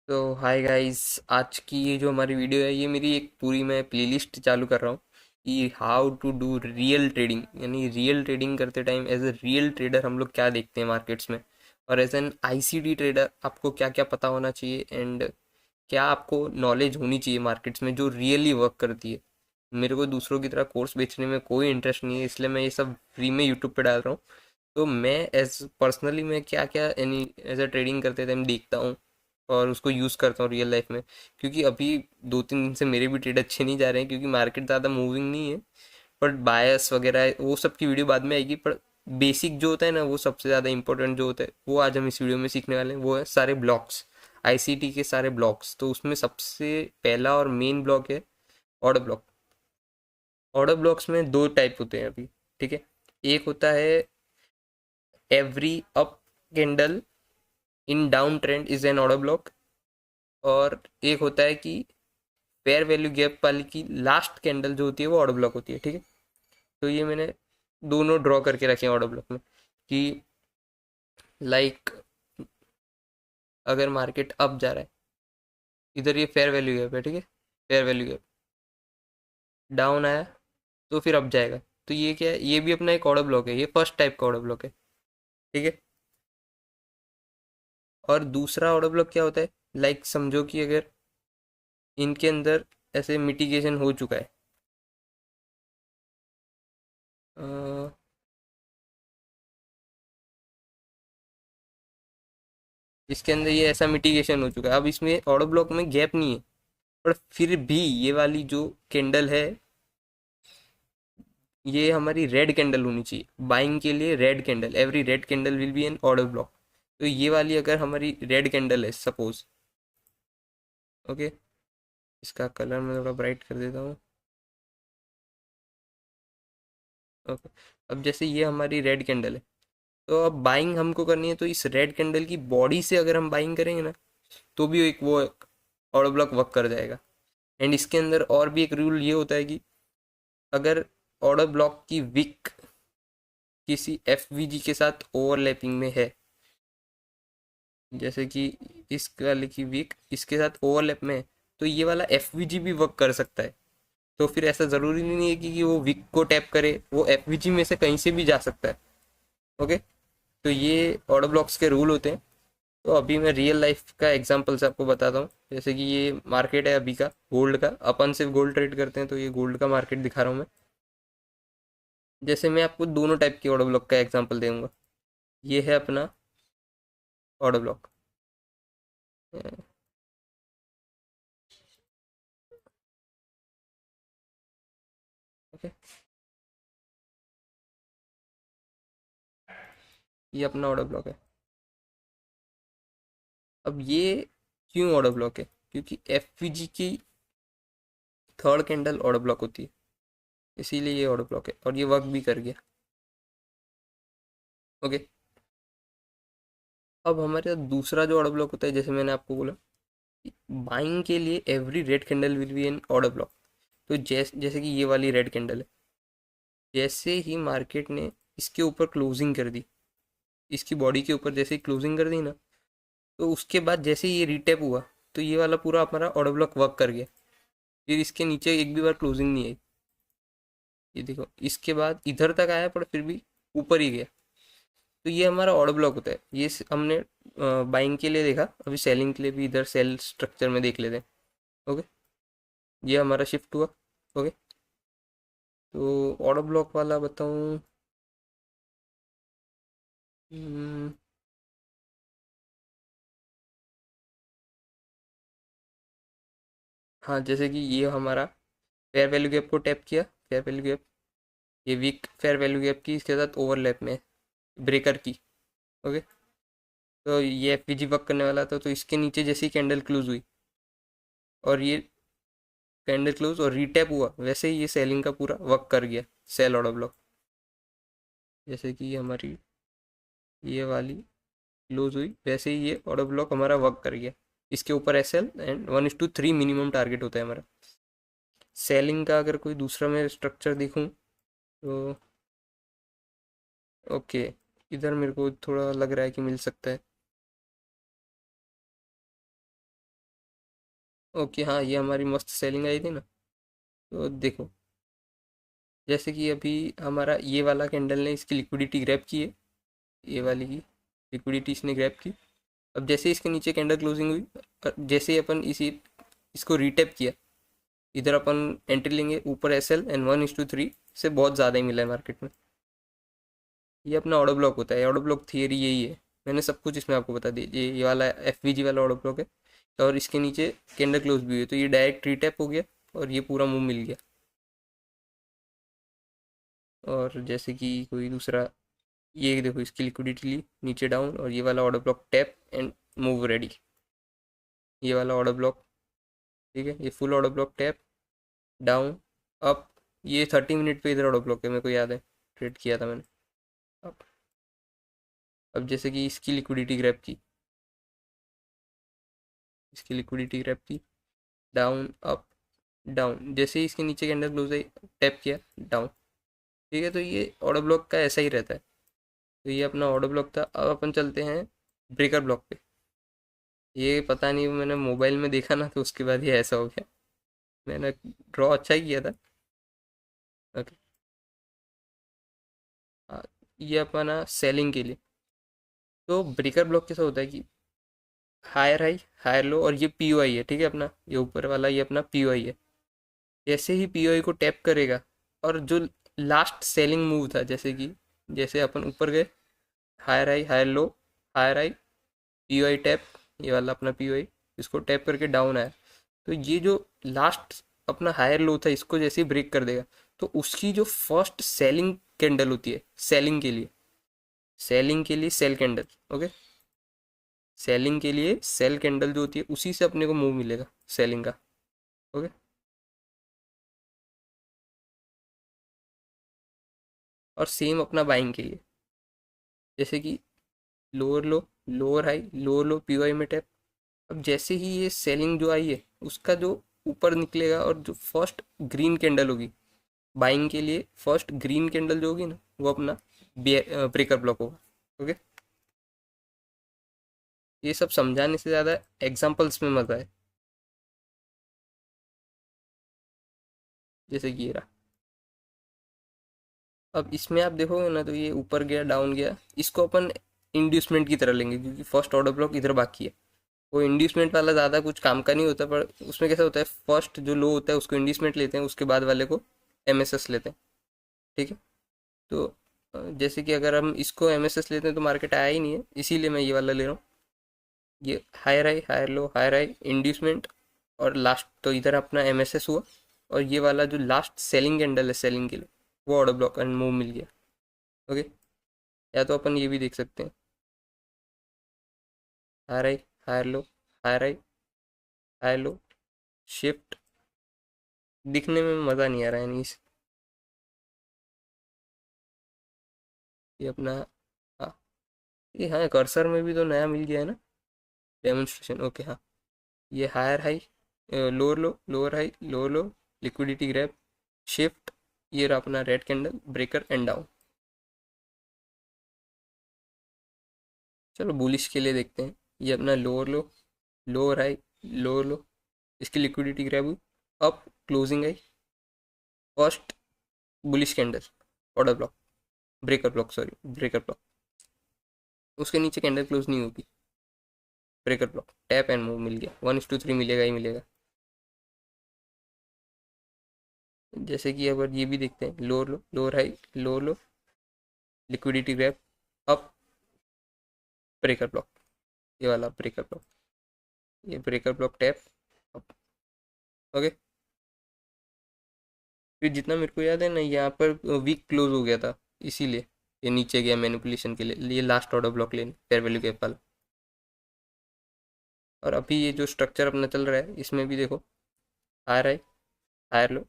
तो hi guys. आज की ये जो हमारी वीडियो है, ये मेरी एक पूरी मैं प्लेलिस्ट चालू कर रहा हूँ कि how to do real trading, यानी रियल ट्रेडिंग करते time as a real trader हम लोग क्या देखते हैं मार्केट्स में, और एज एन आईसीडी ट्रेडर आपको क्या क्या पता होना चाहिए एंड क्या आपको नॉलेज होनी चाहिए मार्केट्स में जो रियली वर्क करती है। मेरे को दूसरों की तरह कोर्स बेचने में कोई इंटरेस्ट नहीं है, इसलिए मैं ये सब फ्री में यूट्यूब पे डाल रहा हूँ। तो मैं एज पर्सनली मैं क्या क्या यानी एज अ ट्रेडिंग करते टाइम देखता हूँ और उसको यूज़ करता हूँ रियल लाइफ में। क्योंकि अभी 2-3 दिन से मेरे भी ट्रेड अच्छे नहीं जा रहे हैं क्योंकि मार्केट ज़्यादा मूविंग नहीं है। बट बायस वगैरह वो सब की वीडियो बाद में आएगी, पर बेसिक जो होता है ना, वो सबसे ज़्यादा इंपॉर्टेंट जो होता है वो आज हम इस वीडियो में सीखने वाले हैं। वो है सारे ब्लॉक्स, आईसीटी के सारे ब्लॉक्स। तो उसमें सबसे पहला और मेन ब्लॉक है ऑर्डर ब्लॉक। ऑर्डर ब्लॉक्स में दो टाइप होते हैं अभी, ठीक है। एक होता है every up candle in down trend is an order block, और एक होता है कि फेयर वैल्यू गैप वाली की लास्ट कैंडल जो होती है वो ऑर्डर ब्लॉक होती है, ठीक है। तो ये मैंने दोनों ड्रॉ करके रखे हैं ऑर्डर ब्लॉक में कि लाइक अगर मार्केट अप जा रहा है, इधर ये फेयर वैल्यू गैप है, ठीक है। फेयर वैल्यू गैप डाउन आया तो फिर अप जाएगा। तो ये क्या है, ये भी अपना एक ऑर्डर ब्लॉक है, ये फर्स्ट टाइप का ऑर्डर ब्लॉक है, ठीक है। और दूसरा ऑर्डर ब्लॉक क्या होता है, लाइक समझो कि अगर इनके अंदर ऐसे मिटिगेशन हो चुका है, अ, इसके अंदर ये ऐसा मिटिगेशन हो चुका है, अब इसमें ऑर्डर ब्लॉक में गैप नहीं है, पर फिर भी ये वाली जो कैंडल है, ये हमारी रेड कैंडल होनी चाहिए बाइंग के लिए। Red candle, every red candle will be an order block. तो ये वाली अगर हमारी रेड कैंडल है सपोज, ओके, इसका कलर मैं थोड़ा ब्राइट कर देता हूँ। ओके, अब जैसे ये हमारी रेड कैंडल है, तो अब बाइंग हमको करनी है, तो इस रेड कैंडल की बॉडी से अगर हम बाइंग करेंगे ना, तो भी एक वो ऑर्डर ब्लॉक वर्क कर जाएगा। एंड इसके अंदर और भी एक रूल ये होता है कि अगर ऑर्डर ब्लॉक की विक किसी एफवीजी के साथ ओवरलैपिंग में है, जैसे कि इस वाले की विक इसके साथ ओवरलैप में है, तो ये वाला एफवीजी भी वर्क कर सकता है। तो फिर ऐसा ज़रूरी नहीं है कि वो विक को टैप करे, वो एफवीजी में से कहीं से भी जा सकता है। ओके, तो ये ऑर्डर ब्लॉक्स के रूल होते हैं। तो अभी मैं रियल लाइफ का एग्जांपल से आपको बताता हूँ। जैसे कि ये मार्केट है अभी का गोल्ड का, अपन सिर्फ गोल्ड ट्रेड करते हैं, तो ये गोल्ड का मार्केट दिखा रहा हूँ मैं। जैसे मैं आपको दोनों टाइप के ऑर्डर ब्लॉक का एग्जांपल दूंगा। ये है अपना ऑर्डर ब्लॉक, ओके, ये अपना ऑर्डर ब्लॉक है। अब ये क्यों ऑर्डर ब्लॉक है, क्योंकि एफवीजी की थर्ड कैंडल ऑर्डर ब्लॉक होती है, इसीलिए ये ऑर्डर ब्लॉक है और ये वर्क भी कर गया। ओके, अब हमारे साथ दूसरा जो ऑर्डर ब्लॉक होता है, जैसे मैंने आपको बोला, बाइंग के लिए every red candle will be an order block. तो जैसे कि ये वाली रेड कैंडल है, जैसे ही मार्केट ने इसके ऊपर क्लोजिंग कर दी, इसकी बॉडी के ऊपर जैसे ही क्लोजिंग कर दी ना, तो उसके बाद जैसे ही ये रीटेप हुआ, तो ये वाला पूरा हमारा ऑर्डर ब्लॉक वर्क कर गया। फिर इसके नीचे एक भी बार क्लोजिंग नहीं आई। ये देखो, इसके बाद इधर तक आया पर फिर भी ऊपर ही गया। तो ये हमारा ऑर्डर ब्लॉक होता है। ये हमने बाइंग के लिए देखा, अभी सेलिंग के लिए भी इधर सेल स्ट्रक्चर में देख लेते हैं। ओके, ये हमारा शिफ्ट हुआ। ओके, तो ऑर्डर ब्लॉक वाला बताऊं, हम्म, हाँ, जैसे कि ये हमारा फेयर वैल्यू गैप को टैप किया, फेयर वैल्यू गैप, ये वीक फेयर वैल्यू गैप की इसके साथ ओवरलैप में ब्रेकर की। ओके, तो ये एफवीजी वर्क करने वाला था, तो इसके नीचे जैसे ही कैंडल क्लोज हुई और ये कैंडल क्लोज और रीटैप हुआ, वैसे ही ये सेलिंग का पूरा वर्क कर गया, सेल ऑर्डर ब्लॉक। जैसे कि ये हमारी ये वाली क्लोज हुई, वैसे ही ये ऑर्डर ब्लॉक हमारा वर्क कर गया। इसके ऊपर एसएल एंड 1:3 मिनिमम टारगेट होता है हमारा। सेलिंग का अगर कोई दूसरा मैं स्ट्रक्चर देखूं, तो ओके, इधर मेरे को थोड़ा लग रहा है कि मिल सकता है। ओके, हाँ ये हमारी मस्त सेलिंग आई थी ना। तो देखो, जैसे कि अभी हमारा ये वाला कैंडल ने इसकी लिक्विडिटी ग्रैब की है, ये वाली की लिक्विडिटी इसने ग्रैब की। अब जैसे इसके नीचे कैंडल क्लोजिंग हुई, जैसे ही अपन इसी इसको रीटैप किया, इधर अपन एंट्री लेंगे ऊपर SL एंड 1:3 से बहुत ज़्यादा ही मिला है मार्केट में। ये अपना ऑर्डर ब्लॉक होता है, ऑर्डर ब्लॉक थियरी यही है। मैंने सब कुछ इसमें आपको बता दिया। ये वाला FVG वाला ऑर्डर ब्लॉक है, और इसके नीचे कैंडल क्लोज भी हुई है, तो ये डायरेक्ट रीटैप हो गया और ये पूरा मूव मिल गया। और जैसे कि कोई दूसरा, ये देखो इसकी लिक्विडिटी ली नीचे डाउन, और ये वाला order block tap and move ready. ये वाला ऑर्डर ब्लॉक, ठीक है, ये full order block tap down up. ये 30 मिनट पे इधर ऑर्डर ब्लॉक है, मेरे को याद है, ट्रेड किया था मैंने। अब अब जैसे कि इसकी लिक्विडिटी ग्रैब की, इसकी लिक्विडिटी ग्रैब की, डाउन अप डाउन, जैसे ही इसके नीचे कैंडल क्लोज आई, टैप किया डाउन। ठीक है, तो ये ऑर्डर ब्लॉक का ऐसा ही रहता है। तो ये अपना ऑर्डर ब्लॉक था। अब अपन चलते हैं ब्रेकर ब्लॉक पे। ये पता नहीं, मैंने मोबाइल में देखा ना, तो उसके बाद ये ऐसा हो गया। मैंने ड्रॉ अच्छा ही किया था। ओके, ये अपना सेलिंग के लिए। तो ब्रेकर ब्लॉक कैसा होता है कि हायर हाई, हायर लो, और ये POI है, ठीक है, अपना ये ऊपर वाला ये अपना POI है। जैसे ही POI को टैप करेगा, और जो लास्ट सेलिंग मूव था, जैसे कि जैसे अपन ऊपर गए, higher high, higher low, higher high, POI tap, ये वाला अपना POI, इसको टैप करके डाउन आया। तो ये जो लास्ट अपना हायर लो था, इसको जैसे ही ब्रेक कर देगा, तो उसकी जो फर्स्ट सेलिंग कैंडल होती है, सेलिंग के लिए, सेलिंग के लिए सेल कैंडल, ओके, सेलिंग के लिए सेल कैंडल जो होती है, उसी से अपने को मूव मिलेगा सेलिंग का। ओके, और सेम अपना बाइंग के लिए, जैसे कि lower low, lower high, lower लो, POI में टैप। अब जैसे ही ये सेलिंग जो आई है, उसका जो ऊपर निकलेगा, और जो फर्स्ट ग्रीन कैंडल होगी बाइंग के लिए, फर्स्ट ग्रीन कैंडल जो होगी ना, वो अपना ब्रेकर ब्लॉक होगा। ओके, ये सब समझाने से ज़्यादा एग्जांपल्स में मजा है। जैसे कि ये रहा। अब इसमें आप देखोगे ना, तो ये ऊपर गया डाउन गया, इसको अपन इंड्यूसमेंट की तरह लेंगे, क्योंकि फर्स्ट ऑर्डर ब्लॉक इधर बाकी है। वो इंड्यूसमेंट वाला ज़्यादा कुछ काम का नहीं होता, पर उसमें कैसा होता है, फर्स्ट जो लो होता है उसको इंड्यूसमेंट लेते हैं, उसके बाद वाले को MSS लेते हैं। ठीक है, तो जैसे कि अगर हम इसको MSS लेते हैं तो मार्केट आया ही नहीं है, इसीलिए मैं ये वाला ले रहा हूँ। ये higher high, higher low, higher high, inducement, और लास्ट तो इधर अपना MSS हुआ। और ये वाला जो लास्ट सेलिंग कैंडल है सेलिंग के लिए, वो ऑर्डर ब्लॉक एंड मूव मिल गया। ओके, या तो अपन ये भी देख सकते हैं, higher high, higher low, higher high, higher low, shift. दिखने में मज़ा नहीं आ रहा है, नहीं ये अपना, हाँ, ये हाँ कर्सर में भी तो नया मिल गया है ना, डेमोन्स्ट्रेशन। ओके, हाँ, ये higher high, lower low, lower high, lower low, liquidity grab, shift, ये रहा अपना red candle, breaker and down. चलो बुलिश के लिए देखते हैं। ये अपना lower low, lower high, lower low, इसकी लिक्विडिटी ग्रैब हुई, अप क्लोजिंग आई, first bullish candle, order block, breaker block, sorry breaker block, उसके नीचे कैंडल क्लोज नहीं होगी, breaker block, tap and move मिल गया, 1:3 मिलेगा ही मिलेगा। जैसे कि अगर ये भी देखते हैं, lower low, lower high, lower low, liquidity grab, up, breaker block, ये वाला ब्रेकर ब्लॉक, ये breaker block tap up. Okay, फिर जितना मेरे को याद है ना, यहाँ पर वीक क्लोज हो गया था, इसीलिए ये नीचे गया मैनिपुलेशन के लिए, ये लास्ट ऑर्डर ब्लॉक लेने फेयर वैल्यू गैप वाला। और अभी ये जो स्ट्रक्चर अपना चल रहा है, इसमें भी देखो, higher high, higher low,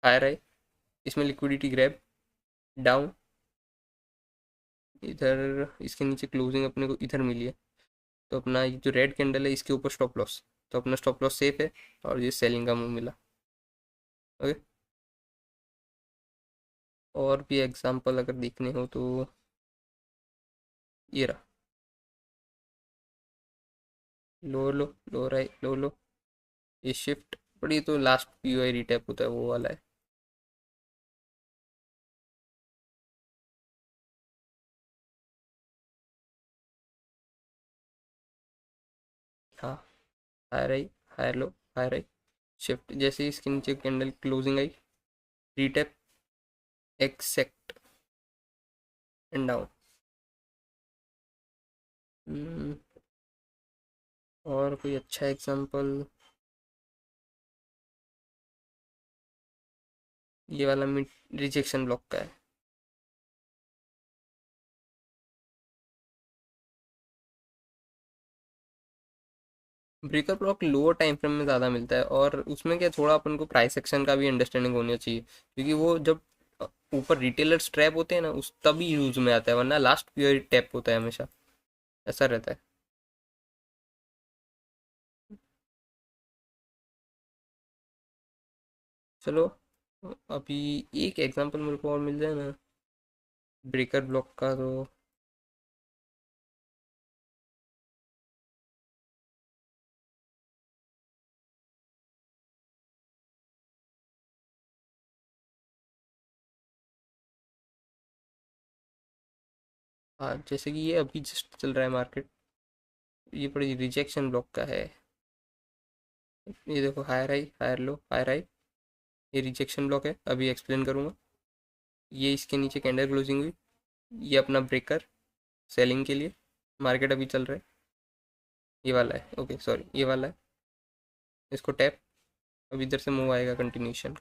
higher high, इसमें लिक्विडिटी ग्रैब डाउन, इधर इसके नीचे क्लोजिंग अपने को इधर मिली है। तो अपना ये जो रेड कैंडल है, इसके ऊपर स्टॉप लॉस, तो अपना स्टॉप लॉस सेफ है, और ये सेलिंग का मूव मिला। ओके, और भी एग्जांपल अगर देखने हो तो ये रहा, लोअर लो, लोअर हाई, लो लो, ये शिफ्ट, बट ये तो लास्ट पीओआई रीटैप होता है, वो वाला है। हाँ, higher high, higher low, higher high, shift, जैसे ही इसके नीचे कैंडल क्लोजिंग आई, रीटैप, एक्सेक्ट एंड डाउन। और कोई अच्छा एग्जांपल? ये वाला रिजेक्शन ब्लॉक का है। Breaker block lower time frame में ज़्यादा मिलता है, और उसमें क्या, थोड़ा अपन को प्राइस एक्शन का भी अंडरस्टैंडिंग होनी चाहिए, क्योंकि वो जब ऊपर रिटेलर्स ट्रैप होते हैं ना, उस तभी यूज में आता है, वरना लास्ट पीरियड टैप होता है हमेशा, ऐसा रहता है। चलो, अभी एक एग्जांपल मेरे को और मिल जाए ना ब्रेकर ब्लॉक का, तो हाँ, जैसे कि ये अभी जस्ट चल रहा है मार्केट, ये बड़ी रिजेक्शन ब्लॉक का है। ये देखो, higher high, higher low, higher high, ये रिजेक्शन ब्लॉक है, अभी एक्सप्लेन करूंगा। ये इसके नीचे कैंडल क्लोजिंग हुई, ये अपना ब्रेकर सेलिंग के लिए, मार्केट अभी चल रहा है, ये वाला है, ओके सॉरी, ये वाला है, इसको टैप, अब इधर से मूव आएगा कंटिन्यूशन।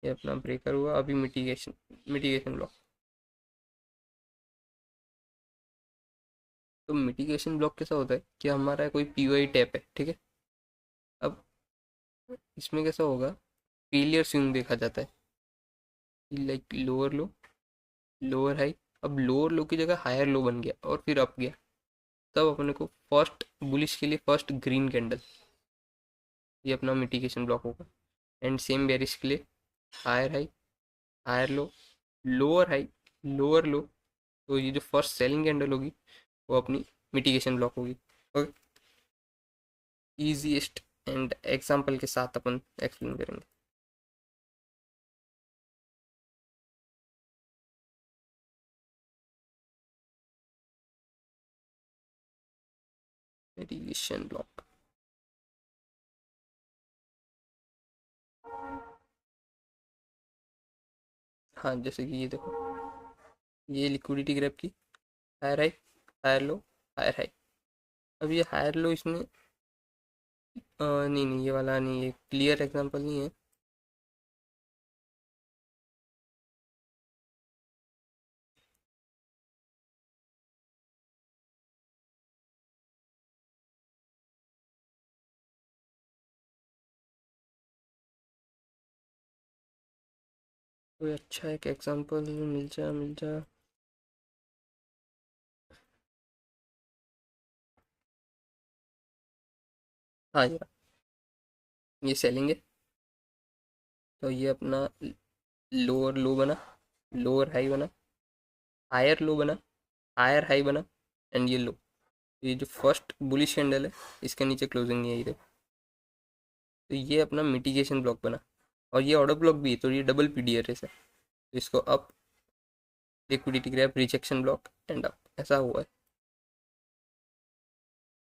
ये अपना ब्रेकर हुआ, अभी मिटिगेशन, मिटिगेशन ब्लॉक। तो मिटिगेशन ब्लॉक कैसा होता है कि हमारा कोई पीओआई टैप है, ठीक है। अब इसमें कैसा होगा, फेलियर स्विंग देखा जाता है, like lower low, lower high, अब लोअर लो की जगह हायर लो बन गया और फिर अप गया, तब अपने को फर्स्ट बुलिश के लिए फर्स्ट ग्रीन कैंडल, ये अपना मिटिगेशन ब्लॉक होगा। एंड सेम बेरिश के लिए higher high, higher low, lower high, lower low, तो ये जो फर्स्ट सेलिंग कैंडल होगी वो अपनी मिटिगेशन ब्लॉक होगी। ओके, ईजीएस्ट एंड एग्जाम्पल के साथ अपन एक्सप्लेन करेंगे। मिटिगेशन ब्लॉक, हाँ, जैसे कि ये देखो, ये लिक्विडिटी ग्रैब की, higher high, higher low, higher high. अब ये हायर लो इसने नहीं नहीं, ये वाला नहीं, ये क्लियर एग्जांपल नहीं है। कोई अच्छा एक एग्जांपल मिल जा। हाँ यार, ये सेलिंग है, तो ये अपना लोअर लो बना, लोअर हाई बना, हायर लो बना, हायर हाई बना, एंड ये लो, ये जो फर्स्ट बुलिश कैंडल है, इसके नीचे क्लोजिंग नहीं आई देखो, तो ये अपना मिटिगेशन ब्लॉक बना। और ये ऑर्डर ब्लॉक भी है, तो ये डबल पीडीआर है, तो इसको up, liquidity grab, rejection block and up, ऐसा हुआ है।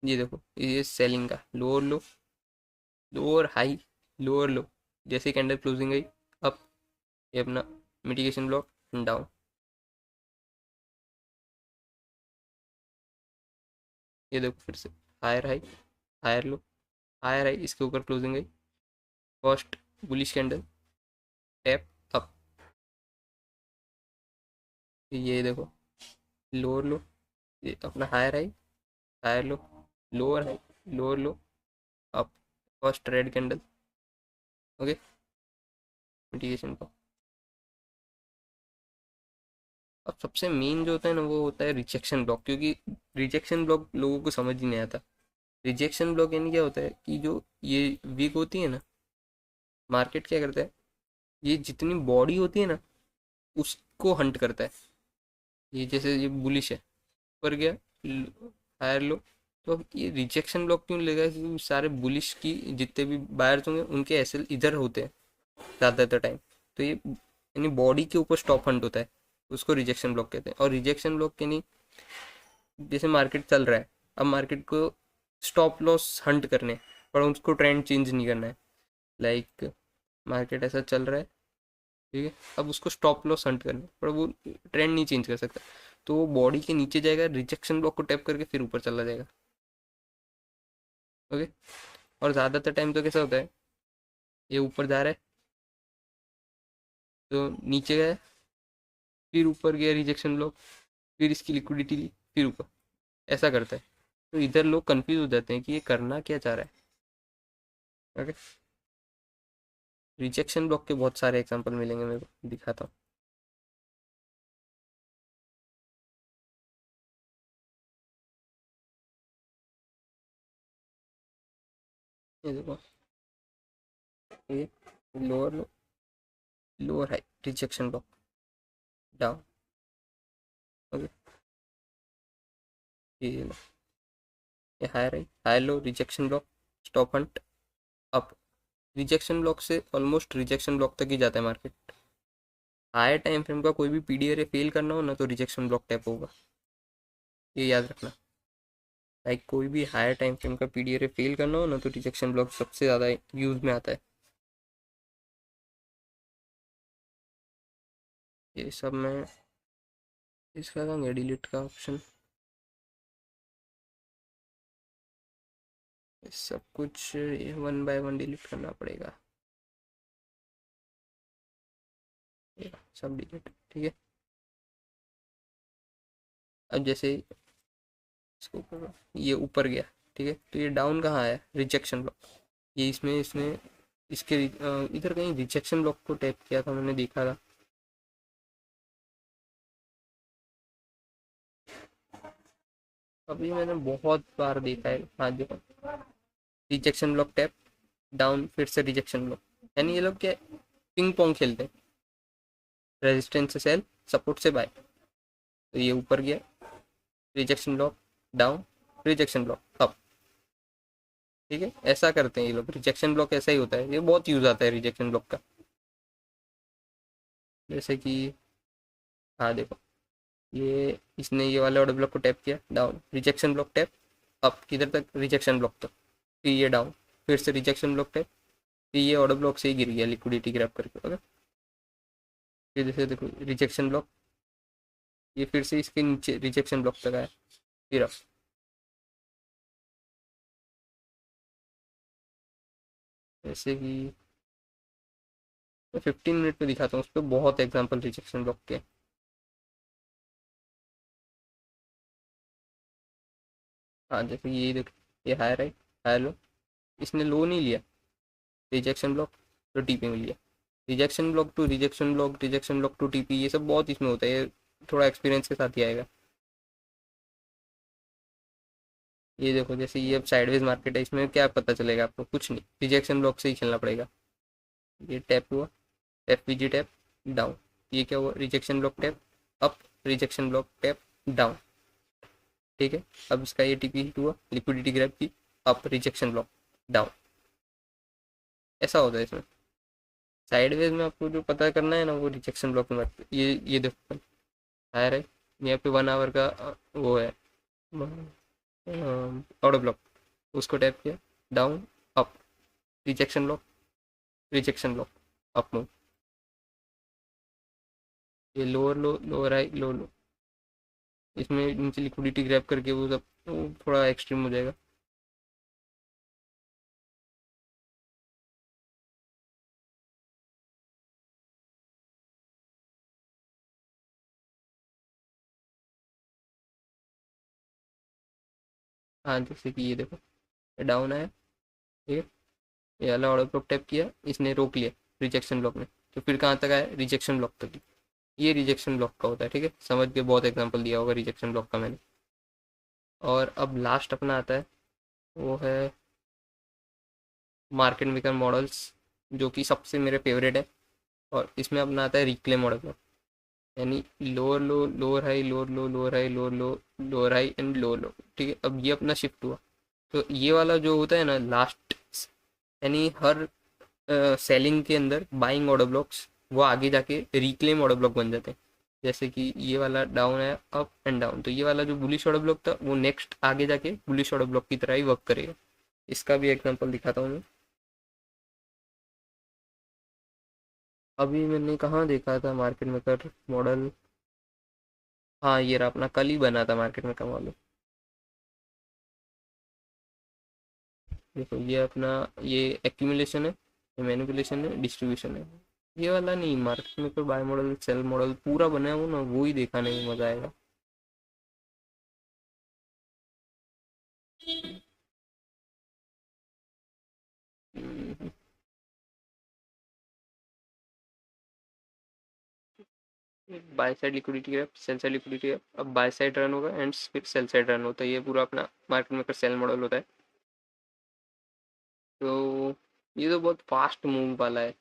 ये देखो, ये सेलिंग का lower low, lower high, lower लो, जैसे कैंडल क्लोजिंग गई अप, ये अपना मिटिगेशन ब्लॉक एंड डाउन। ये देखो फिर से, higher high, higher low, higher high, इसके ऊपर क्लोजिंग गई, first bullish candle, tap up, ये देखो, लोअर लो, ये अपना higher high, higher low, lower high, lower low, up, first red candle, okay, mitigation block. अब सबसे मेन जो होता है ना, वो होता है रिजेक्शन ब्लॉक, क्योंकि रिजेक्शन ब्लॉक लोगों को समझ ही नहीं आता। रिजेक्शन ब्लॉक यानी क्या होता है कि जो ये वीक होती है ना, मार्केट क्या करता है, ये जितनी बॉडी होती है ना, उसको हंट करता है। ये जैसे ये बुलिश है, ऊपर गया, हायर लो, तो अब ये रिजेक्शन ब्लॉक क्यों लेगा, क्योंकि सारे बुलिश की जितने भी बायर्स होंगे उनके एसएल इधर होते हैं ज़्यादातर टाइम। तो ये यानी बॉडी के ऊपर स्टॉप हंट होता है, उसको रिजेक्शन ब्लॉक कहते हैं। और रिजेक्शन ब्लॉक यानी जैसे मार्केट चल रहा है, अब मार्केट को स्टॉप लॉस हंट करने हैं, पर उसको ट्रेंड चेंज नहीं करना है। लाइक मार्केट ऐसा चल रहा है, ठीक है, अब उसको स्टॉप लॉस हंट करना है, पर वो ट्रेंड नहीं चेंज कर सकता। तो वो बॉडी के नीचे जाएगा, रिजेक्शन ब्लॉक को टैप करके फिर ऊपर चला जाएगा। ओके। और ज़्यादातर टाइम तो कैसा होता है, ये ऊपर जा रहा है तो नीचे गया, फिर ऊपर गया रिजेक्शन ब्लॉक, फिर इसकी लिक्विडिटी ली, फिर ऊपर, ऐसा करता है। तो इधर लोग कंफ्यूज हो जाते हैं कि ये करना क्या चाह रहा है। ओके। रिजेक्शन ब्लॉक के बहुत सारे एग्जांपल मिलेंगे मेरे को, दिखाता हूँ। ये देखो, ये lower low, lower high rejection block, down. Okay. ये लो, ये high high high low rejection block, stop Hunt, up. Rejection block से ऑलमोस्ट रिजेक्शन ब्लॉक तक ही जाता है मार्केट। हायर टाइम फ्रेम का कोई भी पीडीआर फेल करना हो ना, तो रिजेक्शन ब्लॉक टैप होगा, ये याद रखना। लाइक कोई भी हायर टाइम फ्रेम का पीडीआर फेल करना हो ना, तो रिजेक्शन ब्लॉक सबसे ज़्यादा यूज में आता है। ये सब मैं इसका कहाँ डिलीट का ऑप्शन, सब कुछ वन बाय वन डिलीट करना पड़ेगा। ये सब डिलीट, ठीक है। अब जैसे इसको ऊपर, ये ऊपर गया, ठीक है, तो ये डाउन कहाँ आया, रिजेक्शन ब्लॉक। ये इसमें इसने इसके इधर कहीं रिजेक्शन ब्लॉक को टैप किया था, मैंने देखा था। अभी मैंने बहुत बार देखा है, हाँ देखो, रिजेक्शन ब्लॉक टैप, डाउन, फिर से रिजेक्शन ब्लॉक। यानी ये लोग क्या पिंग पोंग खेलते हैं, रेजिस्टेंस से सेल, सपोर्ट से बाय। तो ये ऊपर गया, rejection block, down, rejection block, up. ठीक है, ऐसा करते हैं ये लोग, रिजेक्शन ब्लॉक ऐसा ही होता है, ये बहुत यूज आता है रिजेक्शन ब्लॉक का। जैसे कि हाँ देखो, ये इसने ये वाले ऑर्डर ब्लॉक को टैप किया, down, rejection block tap, up किधर तक, रिजेक्शन ब्लॉक तक, फिर ये डाउन, फिर से रिजेक्शन ब्लॉक टैप, फिर ये ऑर्डर ब्लॉक से ही गिर गया लिक्विडिटी ग्रैब करके। ओके। फिर जैसे देखो रिजेक्शन ब्लॉक, ये फिर से इसके नीचे रिजेक्शन ब्लॉक तक आया, फिर अप। जैसे कि मैं 15 मिनट में दिखाता हूँ, उस पर बहुत एग्जाम्पल रिजेक्शन ब्लॉक के। हाँ जैसे ये देखो, ये हाई राइट, हाई लो, इसने लो नहीं लिया, रिजेक्शन ब्लॉक तो टीपी में लिया, rejection block to rejection block, rejection block to TP, ये सब बहुत इसमें होता है, ये थोड़ा एक्सपीरियंस के साथ ही आएगा। ये देखो जैसे ये अब साइडवेज मार्केट है, इसमें क्या पता चलेगा आपको, कुछ नहीं, रिजेक्शन ब्लॉक से ही खेलना पड़ेगा। ये टैप हुआ, F we ji tap, down, ये क्या हुआ, rejection block tap, up, rejection block tap, down. ठीक है, अब इसका ये टीपी हिट हुआ, लिक्विडिटी ग्रैब की, अप, रिजेक्शन ब्लॉक, डाउन। ऐसा होता है इसमें। साइडवेज में आपको जो पता करना है ना, वो रिजेक्शन ब्लॉक में ये देखो, हायर है, यहाँ पे 1 आवर का वो है ऑर्डर ब्लॉक, उसको टैप किया, down, up, rejection block, rejection block, up move. ये लोअर लो, लोअर हाई, लो लो, इसमें नीचे लिक्विडिटी ग्रैब करके वो सब वो थोड़ा एक्सट्रीम हो जाएगा। हाँ जैसे कि ये देखो, ये डाउन आया, ठीक है, ये वाला ऑर्डर ब्लॉक टैप किया, इसने रोक लिया रिजेक्शन ब्लॉक में, तो फिर कहाँ तक आया, रिजेक्शन ब्लॉक तक। ये रिजेक्शन ब्लॉक का होता है, ठीक है, समझ के बहुत एग्जांपल दिया होगा रिजेक्शन ब्लॉक का मैंने। और अब लास्ट अपना आता है, वो है मार्केट मेकर मॉडल्स, जो कि सबसे मेरे फेवरेट है। और इसमें अपना आता है रिक्लेम मॉडल। यानी lower low, lower high, lower low, lower high, lower low, lower high and lower लो। ठीक है, अब ये अपना शिफ्ट हुआ। तो ये वाला जो होता है ना लास्ट, यानी हर सेलिंग के अंदर बाइंग ऑर्डर ब्लॉक्स वो आगे जाके रिक्लेम ऑर्डर ब्लॉक बन जाते हैं। जैसे कि ये वाला डाउन है, अप एंड डाउन, तो ये वाला जो बुलिश ऑर्डर ब्लॉक था वो नेक्स्ट आगे जाके बुलिश ऑर्डर ब्लॉक की तरह ही वर्क करेगा। इसका भी एग्जांपल दिखाता हूँ मैं। अभी मैंने कहाँ देखा था मार्केट मेकर मॉडल, हाँ ये रहा अपना, कल ही बना था मार्केट मेकर मॉडल। देखो ये अपना, ये एक्यूमुलेशन है, ये मैनिपुलेशन है, डिस्ट्रीब्यूशन है। ये वाला नहीं, market maker buy model sell model पूरा बनाया हो ना, वो ही दिखाने में मजा आएगा। बाय साइड लिक्विडिटी है, सेल साइड लिक्विडिटी है, अब बाय साइड रन होगा एंड फिर सेल साइड रन होता है। ये पूरा अपना मार्केट मेकर सेल मॉडल होता है। तो ये तो बहुत फास्ट मूव वाला है,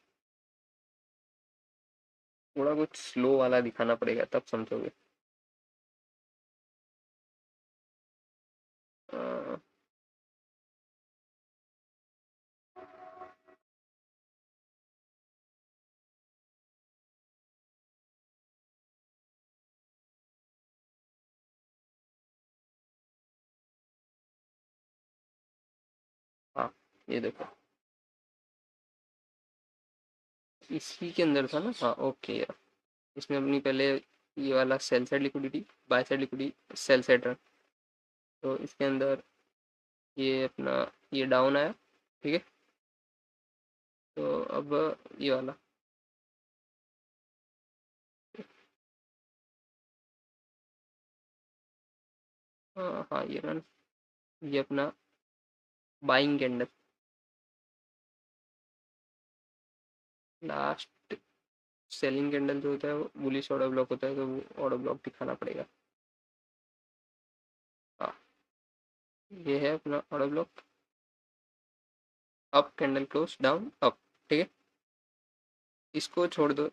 थोड़ा कुछ स्लो वाला दिखाना पड़ेगा तब समझोगे। अ, हाँ ये देखो, इसी के अंदर था ना, हाँ ओके यार। इसमें अपनी पहले ये वाला sell side liquidity, by side liquidity, sell side run. तो इसके अंदर ये अपना, ये डाउन आया, ठीक है। तो अब ये वाला, हाँ हाँ ये रन, ये अपना buying candle, last selling candle जो होता है वो बुलिश ऑर्डर ब्लॉक होता है, तो वो ऑर्डर ब्लॉक दिखाना पड़ेगा। हाँ ये है अपना order block, up candle close down up, ठीक है। इसको छोड़ दो,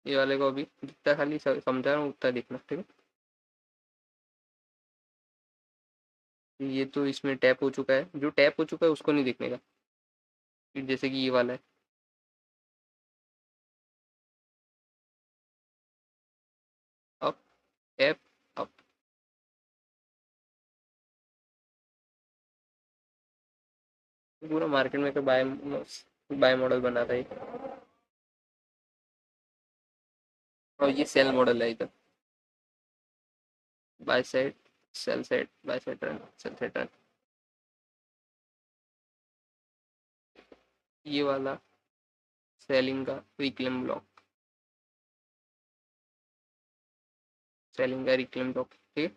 ये वाले को अभी जितना खाली समझा रहा हूँ उतना देखना, ठीक है। ये तो इसमें टैप हो चुका है, जो टैप हो चुका है उसको नहीं देखने का। फिर जैसे कि ये वाला है, अप, टैप, अप। पूरा मार्केट में का बाय बाय मॉडल बना था ये। और ये सेल मॉडल है इधर, by side, sell side, by side run, sell side run. ये वाला सेलिंग का रिक्लेम ब्लॉक, सेलिंग का रिक्लेम ब्लॉक, ठीक है।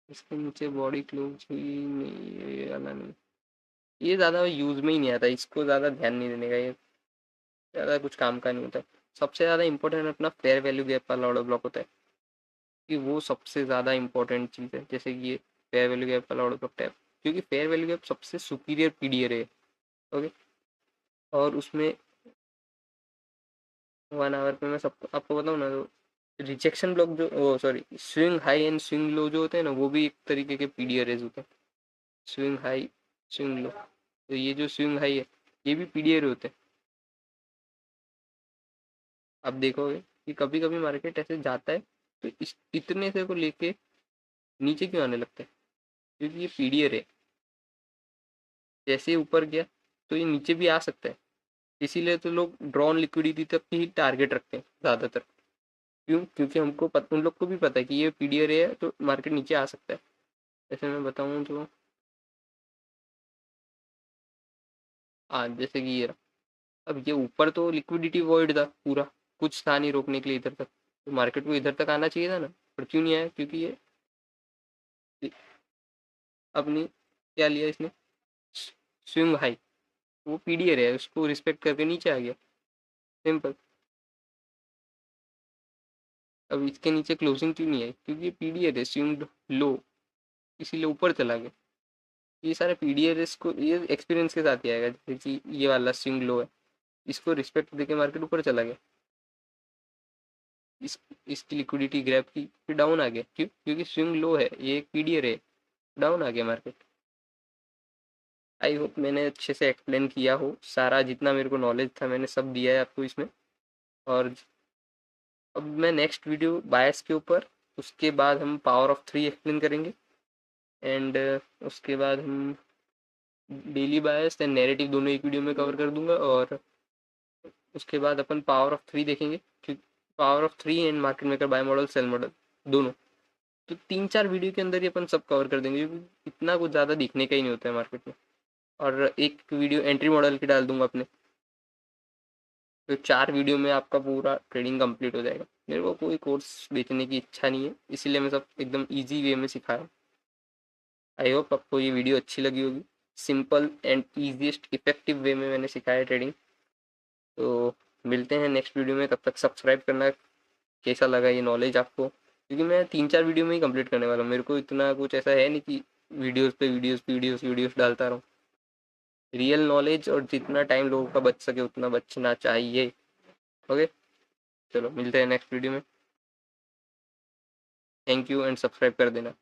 इसके नीचे बॉडी क्लोज हुई नहीं, ये वाला नहीं, ये ज़्यादा यूज में ही नहीं आता, इसको ज़्यादा ध्यान नहीं देने का, ये ज़्यादा कुछ काम का नहीं होता। सबसे ज़्यादा इंपॉर्टेंट अपना फेयर वैल्यू गैप वाला ऑर्डर ब्लॉक होता है, कि वो सबसे ज़्यादा इंपॉर्टेंट चीज़ है। जैसे कि ये फेयर वैल्यू गैप वाला ऑर्डर ब्लॉक टाइप, क्योंकि फेयर वैल्यू गैप सबसे सुपीरियर पीडीआर है। ओके, और उसमें 1 आवर पे मैं सबको आपको बताऊँ ना, तो रिजेक्शन ब्लॉक जो, oh sorry, swing high and swing low जो होते हैं ना, वो भी एक तरीके के पीडीआर होते हैं। स्विंग हाई, स्विंग लो, तो ये जो स्विंग हाई है ये भी पीडीआर होते हैं। आप देखोगे कि कभी कभी मार्केट ऐसे जाता है तो इस इतने से को लेके नीचे क्यों आने लगता है, क्योंकि ये पीडीआर है। जैसे ही ऊपर गया तो ये नीचे भी आ सकता है, इसीलिए तो लोग ड्रॉन लिक्विडिटी तक ही टारगेट रखते हैं ज़्यादातर। क्यों? क्योंकि उन लोग को भी पता है कि ये पीडीआर है तो मार्केट नीचे आ सकता है। जैसे मैं बताऊँ तो, आज जैसे कि ये रहा, अब ये ऊपर तो लिक्विडिटी वॉइड था पूरा, कुछ था नहीं रोकने के लिए इधर तक, तो मार्केट को इधर तक आना चाहिए था ना, पर क्यों नहीं आया? क्योंकि ये अपनी क्या लिया इसने, स्विंग हाई, वो पीडीआर है, उसको रिस्पेक्ट करके नीचे आ गया, सिंपल। अब इसके नीचे क्लोजिंग क्यों नहीं आई? क्योंकि ये पीडीआर है, स्विंग लो, इसीलिए ऊपर चला गया। ये सारे पीडीआर को ये एक्सपीरियंस के साथ ही आएगा। जैसे कि ये वाला स्विंग लो है, इसको रिस्पेक्ट देके मार्केट ऊपर चला गया। इसकी लिक्विडिटी ग्रैब की, फिर डाउन आ गया। क्यों? क्योंकि स्विंग लो है, ये एक पीडीआर है, डाउन आ गया मार्केट। आई होप मैंने अच्छे से एक्सप्लेन किया हो, सारा जितना मेरे को नॉलेज था मैंने सब दिया है आपको इसमें। और अब मैं नेक्स्ट वीडियो बायस के ऊपर, उसके बाद हम पावर ऑफ थ्री एक्सप्लेन करेंगे, एंड उसके बाद हम डेली बायस एंड नैरेटिव दोनों एक वीडियो में कवर कर दूंगा। और उसके बाद अपन पावर ऑफ थ्री देखेंगे, क्योंकि power of three and market maker buy model sell model दोनों, तो 3-4 वीडियो के अंदर ही अपन सब कवर कर देंगे, क्योंकि इतना कुछ ज़्यादा दिखने का ही नहीं होता है मार्केट में। और एक वीडियो एंट्री मॉडल की डाल दूंगा अपने, तो 4 वीडियो में आपका पूरा ट्रेडिंग कंप्लीट हो जाएगा। मेरे को कोई कोर्स बेचने की इच्छा नहीं है, इसीलिए मैं सब एकदम ईजी वे में सिखाया। आई होप आपको ये वीडियो अच्छी लगी होगी। Simple and easiest effective way में मैंने सिखाया ट्रेडिंग। तो मिलते हैं नेक्स्ट वीडियो में, तब तक सब्सक्राइब करना। कैसा लगा ये नॉलेज आपको? क्योंकि मैं 3-4 वीडियो में ही कंप्लीट करने वाला हूँ, मेरे को इतना कुछ ऐसा है नहीं कि वीडियोस पे वीडियोस वीडियोस वीडियोस डालता रहूँ। रियल नॉलेज और जितना टाइम लोगों का बच सके उतना बचना चाहिए। ओके, चलो मिलते हैं नेक्स्ट वीडियो में। थैंक यू एंड सब्सक्राइब कर देना।